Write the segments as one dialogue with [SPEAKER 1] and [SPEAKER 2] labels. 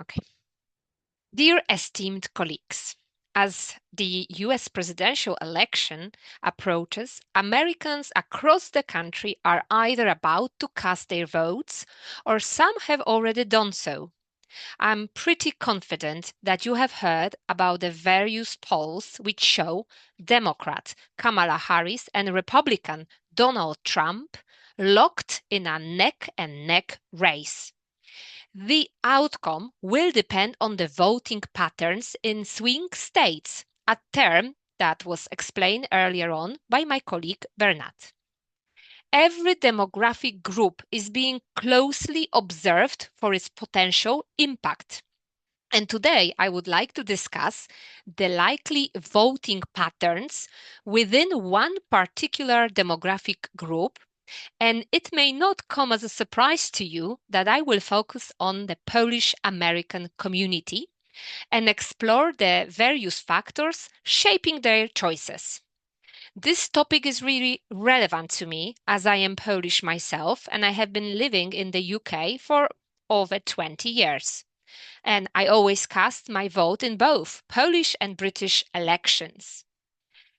[SPEAKER 1] Okay. Dear esteemed colleagues, as the US presidential election approaches, Americans across the country are either about to cast their votes or some have already done so. I'm pretty confident that you have heard about the various polls which show Democrat Kamala Harris and Republican Donald Trump locked in a neck and neck race. The outcome will depend on the voting patterns in swing states, a term that was explained earlier on by my colleague Bernat. Every demographic group is being closely observed for its potential impact. And today I would like to discuss the likely voting patterns within one particular demographic group. And it may not come as a surprise to you that I will focus on the Polish American community and explore the various factors shaping their choices. This topic is really relevant to me as I am Polish myself and I have been living in the UK for over 20 years. And I always cast my vote in both Polish and British elections.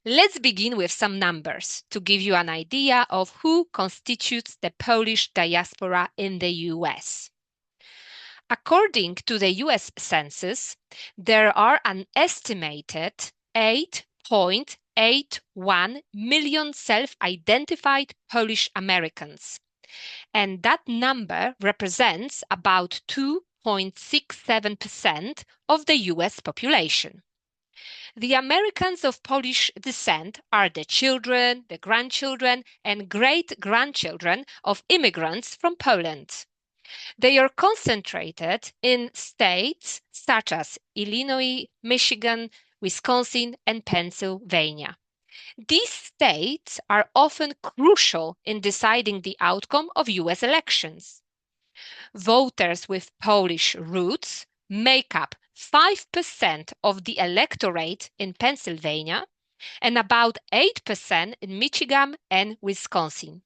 [SPEAKER 1] Let's begin with some numbers to give you an idea of who constitutes the Polish diaspora in the US. According to the US Census, there are an estimated 8.81 million self-identified Polish Americans, and that number represents about 2.67% of the US population. The Americans of Polish descent are the children, the grandchildren, and great-grandchildren of immigrants from Poland. They are concentrated in states such as Illinois, Michigan, Wisconsin, and Pennsylvania. These states are often crucial in deciding the outcome of US elections. Voters with Polish roots make up 5% of the electorate in Pennsylvania and about 8% in Michigan and Wisconsin.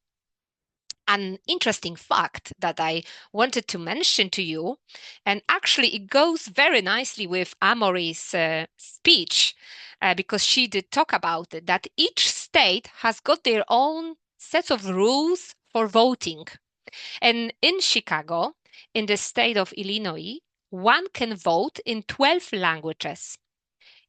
[SPEAKER 1] An interesting fact that I wanted to mention to you, and actually it goes very nicely with Amory's speech, because she did talk about it, that each state has got their own set of rules for voting. And in Chicago, in the state of Illinois, one can vote in 12 languages.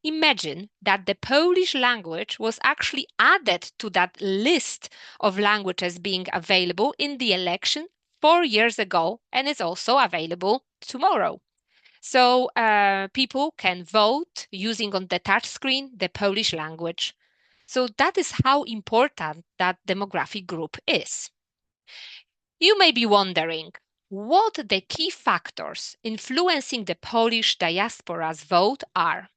[SPEAKER 1] Imagine that the Polish language was actually added to that list of languages being available in the election 4 years ago and is also available tomorrow. So people can vote using on the touch screen the Polish language. So that is how important that demographic group is. You may be wondering what the key factors influencing the Polish diaspora's vote are.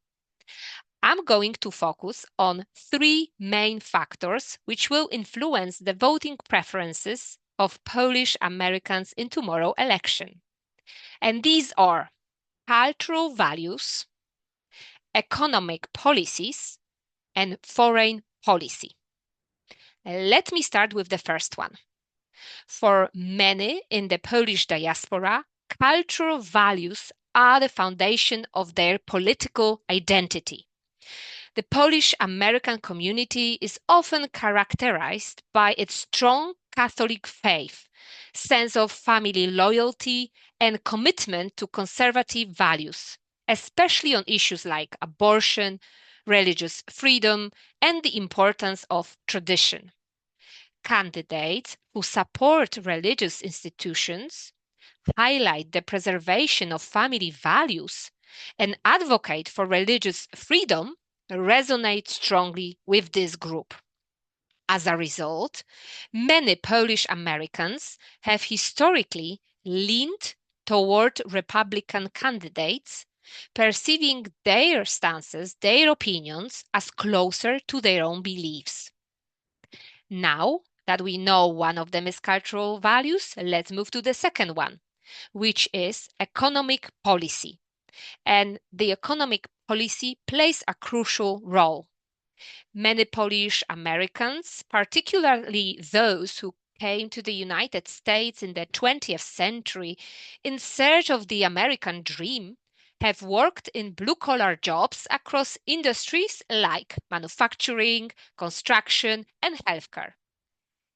[SPEAKER 1] I'm going to focus on three main factors which will influence the voting preferences of Polish Americans in tomorrow's election. And these are cultural values, economic policies, and foreign policy. Let me start with the first one. For many in the Polish diaspora, cultural values are the foundation of their political identity. The Polish American community is often characterized by its strong Catholic faith, sense of family loyalty, and commitment to conservative values, especially on issues like abortion, religious freedom, and the importance of tradition. Candidates who support religious institutions, highlight the preservation of family values, and advocate for religious freedom resonate strongly with this group. As a result, many Polish Americans have historically leaned toward Republican candidates, perceiving their stances, their opinions, as closer to their own beliefs. Now that we know one of them is cultural values, let's move to the second one, which is economic policy. And the economic policy plays a crucial role. Many Polish Americans, particularly those who came to the United States in the 20th century in search of the American dream have worked in blue-collar jobs across industries like manufacturing, construction, and healthcare.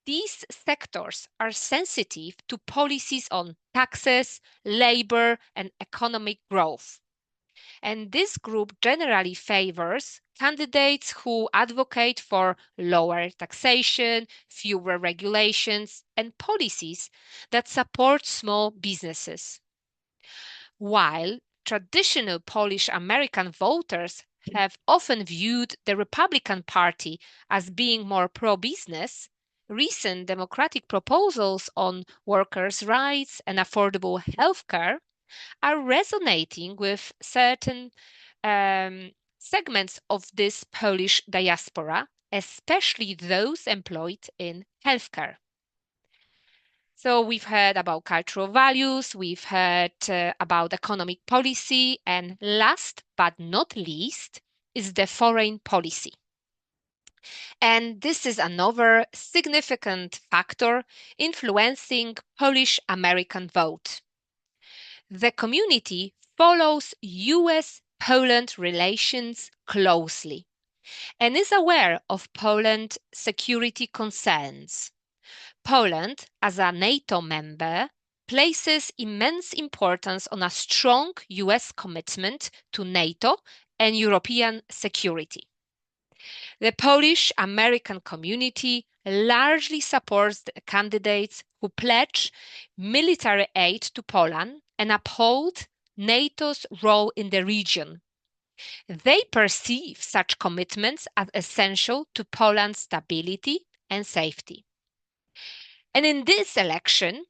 [SPEAKER 1] These sectors are sensitive to policies on taxes, labor, and economic growth. And this group generally favors candidates who advocate for lower taxation, fewer regulations, and policies that support small businesses. While traditional Polish American voters have often viewed the Republican Party as being more pro business, recent Democratic proposals on workers' rights and affordable health care are resonating with certain segments of this Polish diaspora, especially those employed in healthcare. So we've heard about cultural values, we've heard about economic policy, and last but not least is the foreign policy. And this is another significant factor influencing Polish American vote. The community follows US-Poland relations closely and is aware of Poland's security concerns. Poland, as a NATO member, places immense importance on a strong US commitment to NATO and European security. The Polish American community largely supports the candidates who pledge military aid to Poland and uphold NATO's role in the region. They perceive such commitments as essential to Poland's stability and safety. And in this election,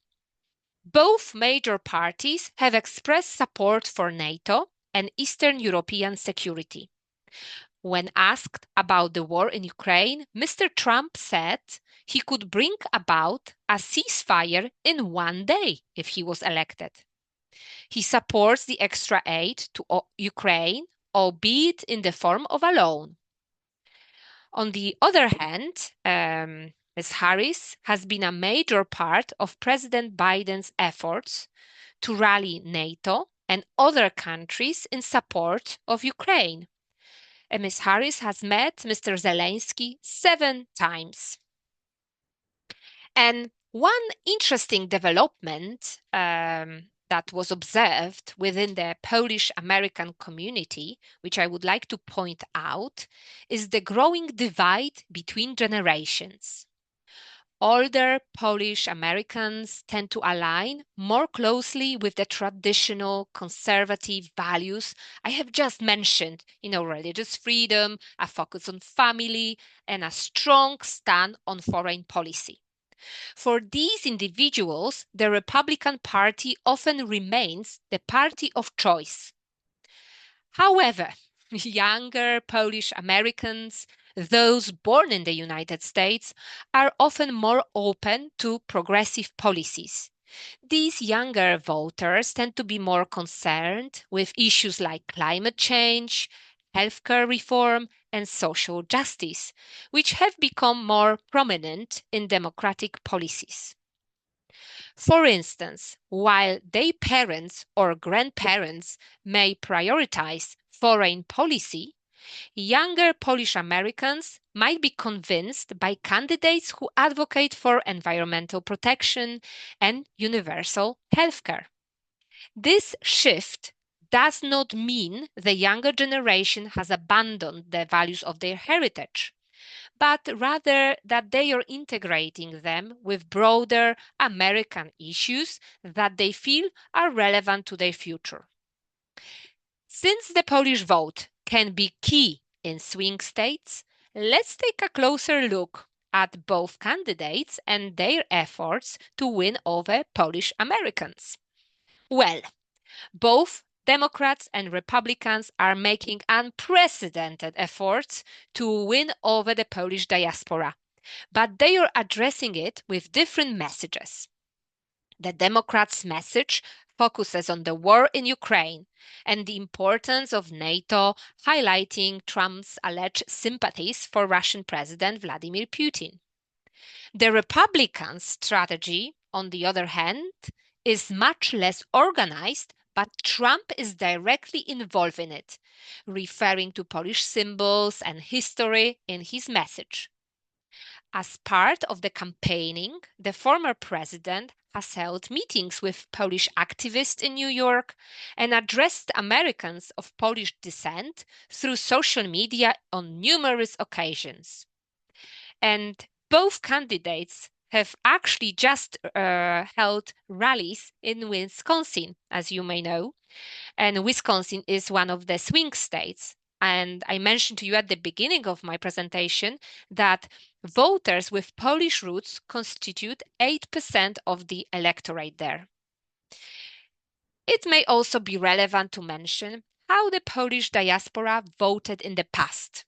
[SPEAKER 1] both major parties have expressed support for NATO and Eastern European security. When asked about the war in Ukraine, Mr. Trump said he could bring about a ceasefire in one day if he was elected. He supports the extra aid to Ukraine, albeit in the form of a loan. On the other hand, Ms. Harris has been a major part of President Biden's efforts to rally NATO and other countries in support of Ukraine. Ms. Harris has met Mr. Zelensky 7 times. And one interesting development that was observed within the Polish American community, which I would like to point out, is the growing divide between generations. Older Polish Americans tend to align more closely with the traditional conservative values I have just mentioned, religious freedom, a focus on family, and a strong stand on foreign policy. For these individuals, the Republican Party often remains the party of choice. However, younger Polish Americans, those born in the United States, are often more open to progressive policies. These younger voters tend to be more concerned with issues like climate change, healthcare reform, and social justice, which have become more prominent in democratic policies. For instance, while their parents or grandparents may prioritize foreign policy, younger Polish Americans might be convinced by candidates who advocate for environmental protection and universal healthcare. This shift does not mean the younger generation has abandoned the values of their heritage, but rather that they are integrating them with broader American issues that they feel are relevant to their future. Since the Polish vote can be key in swing states, let's take a closer look at both candidates and their efforts to win over Polish Americans. Well, both Democrats and Republicans are making unprecedented efforts to win over the Polish diaspora, but they are addressing it with different messages. The Democrats' message focuses on the war in Ukraine and the importance of NATO, highlighting Trump's alleged sympathies for Russian President Vladimir Putin. The Republican strategy, on the other hand, is much less organized, but Trump is directly involved in it, referring to Polish symbols and history in his message. As part of the campaigning, the former president has held meetings with Polish activists in New York and addressed Americans of Polish descent through social media on numerous occasions. And both candidates have actually just held rallies in Wisconsin, as you may know. And Wisconsin is one of the swing states. And I mentioned to you at the beginning of my presentation that voters with Polish roots constitute 8% of the electorate there. It may also be relevant to mention how the Polish diaspora voted in the past.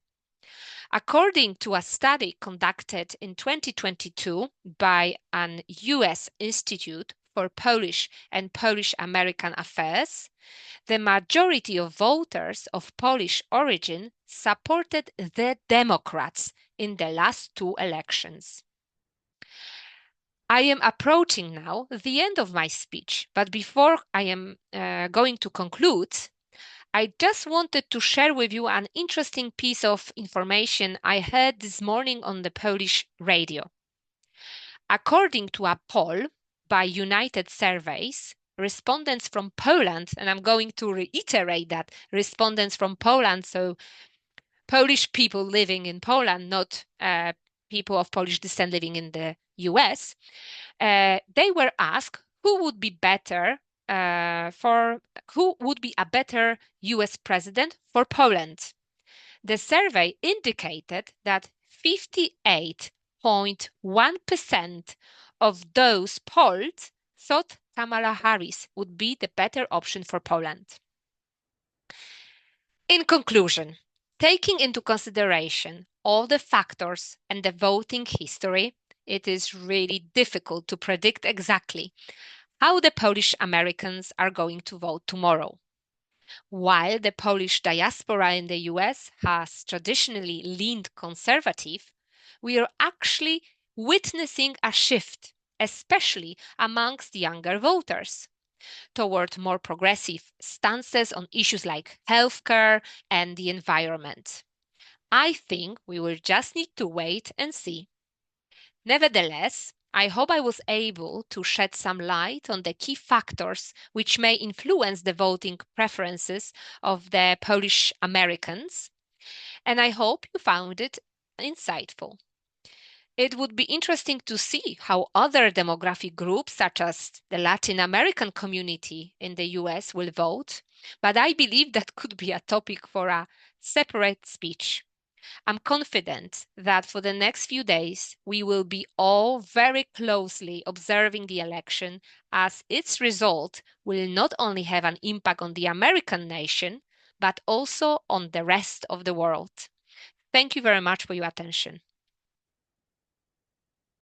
[SPEAKER 1] According to a study conducted in 2022 by an US Institute for Polish and Polish American Affairs, the majority of voters of Polish origin supported the Democrats in the last two elections. I am approaching now the end of my speech, but before I am going to conclude, I just wanted to share with you an interesting piece of information I heard this morning on the Polish radio. According to a poll by United Surveys, respondents from Poland, and I'm going to reiterate that respondents from Poland, so Polish people living in Poland, not people of Polish descent living in the US, they were asked who would be better who would be a better US president for Poland. The survey indicated that 58.1% of those polled thought Kamala Harris would be the better option for Poland. In conclusion, taking into consideration all the factors and the voting history, it is really difficult to predict exactly how the Polish Americans are going to vote tomorrow. While the Polish diaspora in the US has traditionally leaned conservative, we are actually witnessing a shift, especially amongst younger voters, toward more progressive stances on issues like healthcare and the environment. I think we will just need to wait and see. Nevertheless, I hope I was able to shed some light on the key factors which may influence the voting preferences of the Polish Americans, and I hope you found it insightful. It would be interesting to see how other demographic groups, such as the Latin American community in the US, will vote, but I believe that could be a topic for a separate speech. I'm confident that for the next few days, we will be all very closely observing the election, as its result will not only have an impact on the American nation, but also on the rest of the world. Thank you very much for your attention.